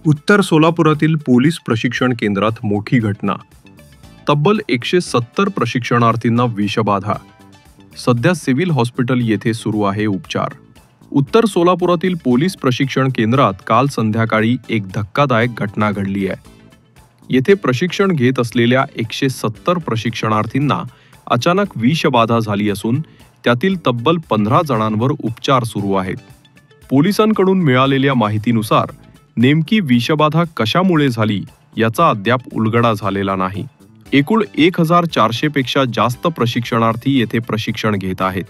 उत्तर सोलापुरातील पोलीस प्रशिक्षण केंद्रात मोठी घटना. तब्बल 170 प्रशिक्षणार्थींना विषबाधा. सध्या सिव्हिल हॉस्पिटल येथे सुरू आहे उपचार. उत्तर सोलापुरातील पोलीस प्रशिक्षण केंद्रात काल संध्याकाळी एक धक्कादायक घटना घडली आहे. येथे प्रशिक्षण घेत असलेल्या 170 प्रशिक्षणार्थींना अचानक विषबाधा झाली असून त्यातील तब्बल 15 जणांवर उपचार सुरू आहेत. पोलिसांकडून मिळालेल्या माहितीनुसार नेमकी विषबाधा कशामुळे झाली याचा अद्याप उलगडा झालेला नाही. एकूण 1400 पेक्षा जास्त प्रशिक्षणार्थी येथे प्रशिक्षण घेत आहेत.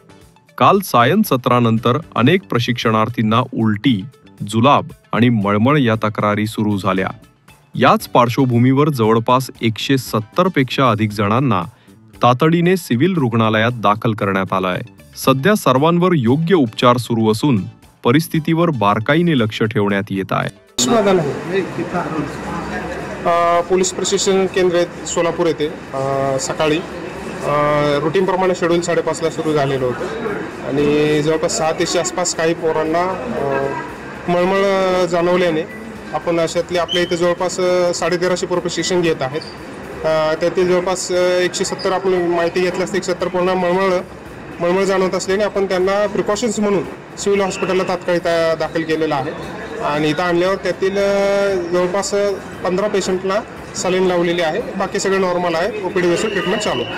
काल सायं सत्रानंतर अनेक प्रशिक्षणार्थींना उलटी, जुलाब आणि मळमळ या तक्रारी सुरू झाल्या. याच पार्श्वभूमीवर जवळपास 170 पेक्षा अधिक जणांना तातडीने सिव्हिल रुग्णालयात दाखल करण्यात आलं आहे. सध्या सर्वांवर योग्य उपचार सुरू असून परिस्थितीवर बारकाईने लक्ष ठेवण्यात येत आहे. पोलीस प्रशिक्षण केंद्र सोलापूर येथे सकाळी रुटीनप्रमाणे शेड्यूल 5:30ला सुरू झालेलं होतं आणि जवळपास 6 ते आसपास काही पोरांना मळमळ जाणवल्याने आपण अशातले आपल्या इथे जवळपास 1350 पोरं प्रशिक्षण घेत आहेत. त्यातील जवळपास 170 आपण माहिती घेतल्यास 170 पोरांना मळमळ जाणवत असल्याने आपण त्यांना प्रिकॉशन्स म्हणून सिव्हिल हॉस्पिटलला तात्काळ दाखल केलेलं आहे आणि इथं आणल्यावर त्यातील जवळपास 15 पेशंटला सलाईन लावलेली आहे. बाकी सगळं नॉर्मल आहे. ओपीडी बेसिस ट्रीटमेंट चालू आहे.